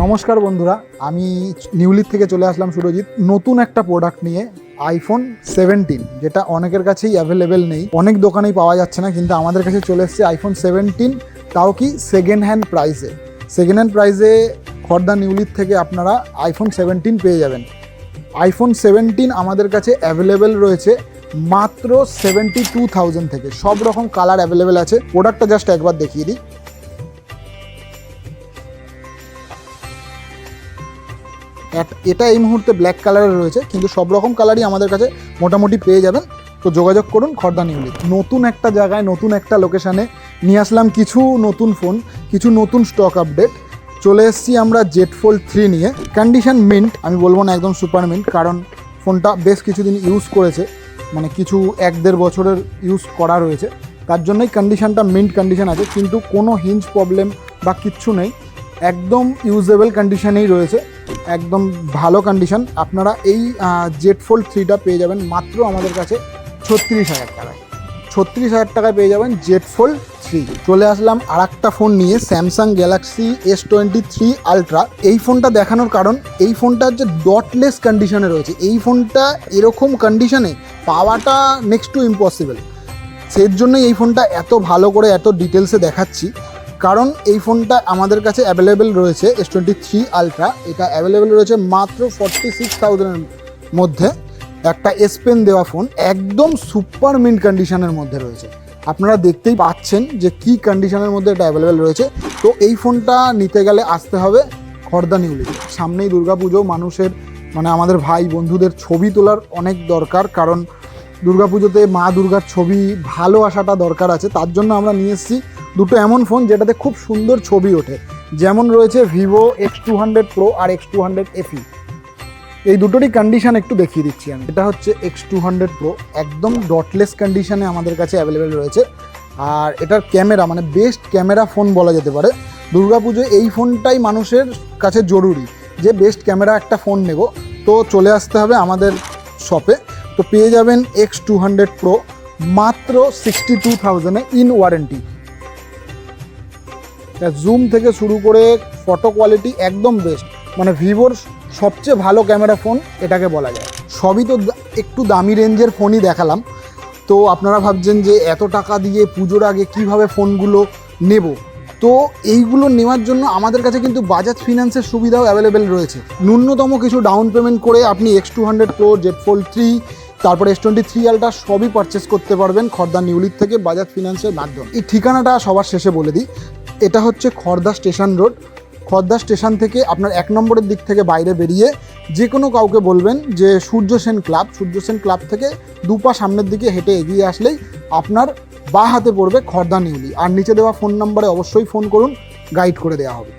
নমস্কার বন্ধুরা, আমি নিউলির থেকে চলে আসলাম সুরজিৎ নতুন একটা প্রোডাক্ট নিয়ে। আইফোন 17, যেটা অনেকের কাছেই অ্যাভেলেবেল নেই, অনেক দোকানেই পাওয়া যাচ্ছে না, কিন্তু আমাদের কাছে চলে এসছে আইফোন 17, তাও কি সেকেন্ড হ্যান্ড প্রাইসে খর্দা নিউলির থেকে আপনারা আইফোন 17 পেয়ে যাবেন। আইফোন 17 আমাদের কাছে অ্যাভেলেবেল রয়েছে মাত্র 72,000 থেকে। সব রকম কালার অ্যাভেলেবেল আছে। প্রোডাক্টটা জাস্ট একবার দেখিয়ে দিই। এটা এই মুহূর্তে ব্ল্যাক কালারের রয়েছে, কিন্তু সব রকম কালারই আমাদের কাছে মোটামুটি পেয়ে যাবেন। তো যোগাযোগ করুন খর্দা নিউলি। নতুন একটা জায়গায় নতুন একটা লোকেশানে নিয়ে আসলাম কিছু নতুন ফোন, কিছু নতুন স্টক আপডেট। চলে এসেছি আমরা জেড ফোল্ড 3 নিয়ে। কন্ডিশন মিন্ট, আমি বলবো না একদম সুপার মিন্ট, কারণ ফোনটা বেশ কিছুদিন ইউজ করেছে, মানে কিছু 1-1.5 বছরের ইউজ করা রয়েছে, তার জন্যই কন্ডিশনটা মিন্ট কন্ডিশন আছে, কিন্তু কোনো হিঞ্জ প্রবলেম বা কিচ্ছু নেই, একদম ইউজেবল কন্ডিশনেই রয়েছে, একদম ভালো কন্ডিশন। আপনারা এই জেড ফোল্ড 3টা পেয়ে যাবেন মাত্র আমাদের কাছে 36,000 টাকায়। 36,000 টাকায় পেয়ে যাবেন জেড ফোল্ড 3। চলে আসলাম আর একটা ফোন নিয়ে, স্যামসাং গ্যালাক্সি S23 আলট্রা। এই ফোনটা দেখানোর কারণ, এই ফোনটা হচ্ছে ডটলেস কন্ডিশনে রয়েছে। এই ফোনটা এরকম কন্ডিশনে পাওয়াটা নেক্সট টু ইম্পসিবল। সেই জন্যই এই ফোনটা এত ভালো করে এত ডিটেলসে দেখাচ্ছি, কারণ এই ফোনটা আমাদের কাছে অ্যাভেলেবেল রয়েছে S23 আলট্রা। এটা অ্যাভেলেবেল রয়েছে মাত্র 46,000-এর মধ্যে। একটা এস পেন দেওয়া ফোন, একদম সুপার মিন্ট কন্ডিশনের মধ্যে রয়েছে। আপনারা দেখতেই পাচ্ছেন যে কি কন্ডিশনের মধ্যে এটা অ্যাভেলেবেল রয়েছে। তো এই ফোনটা নিতে গেলে আসতে হবে খর্দা নিউলিতে। সামনেই দুর্গাপুজো, মানুষের মানে আমাদের ভাই বন্ধুদের ছবি তোলার অনেক দরকার, কারণ দুর্গাপুজোতে মা দুর্গার ছবি ভালো আসাটা দরকার আছে। তার জন্য আমরা নিয়ে এসেছি দুটো এমন ফোন যেটাতে খুব সুন্দর ছবি ওঠে। যেমন রয়েছে ভিভো X200 Pro আর X200 FE। এই দুটোরই কন্ডিশন একটু দেখিয়ে দিচ্ছি আমি। এটা হচ্ছে X200 Pro, একদম ডটলেস কন্ডিশনে আমাদের কাছে অ্যাভেলেবেল রয়েছে। আর এটার ক্যামেরা মানে বেস্ট ক্যামেরা ফোন বলা যেতে পারে। দুর্গাপুজোয় এই ফোনটাই মানুষের কাছে জরুরি, যে বেস্ট ক্যামেরা একটা ফোন নেব, তো চলে আসতে হবে আমাদের শপে। তো পেয়ে যাবেন X200 Pro মাত্র 62,000-এ ইন ওয়ারেন্টি। জুম থেকে শুরু করে ফটো কোয়ালিটি একদম বেস্ট, মানে ভিভোর সবচেয়ে ভালো ক্যামেরা ফোন এটাকে বলা যায়। সবই তো একটু দামি রেঞ্জের ফোনই দেখালাম। তো আপনারা ভাবছেন যে এত টাকা দিয়ে পুজোর আগে কিভাবে ফোনগুলো নেব, তো এইগুলো নেওয়ার জন্য আমাদের কাছে কিন্তু বাজাজ ফিনান্সের সুবিধাও অ্যাভেলেবেল রয়েছে। ন্যূনতম কিছু ডাউন পেমেন্ট করে আপনি X200 Pro, জেড ফোল্ড 3, তারপরে S23 আলট্রা সবই পারচেস করতে পারবেন খর্দা নিউলির থেকে বাজাজ ফিনান্সের মাধ্যমে। এই ঠিকানাটা সবার শেষে বলে দিই। এটা হচ্ছে Khardah station road. Khardah station থেকে আপনার 1 নম্বরের দিক থেকে বাইরে বেরিয়ে যে কোনো কাউকে বলবেন যে সূর্য সেন ক্লাব থেকে 2 পা সামনের দিকে হেঁটে এগিয়ে আসলেই আপনার বাঁ হাতে পড়বে খর্দা নিউলি। আর নিচে দেওয়া ফোন নম্বরে অবশ্যই ফোন করুন, গাইড করে দেওয়া হবে।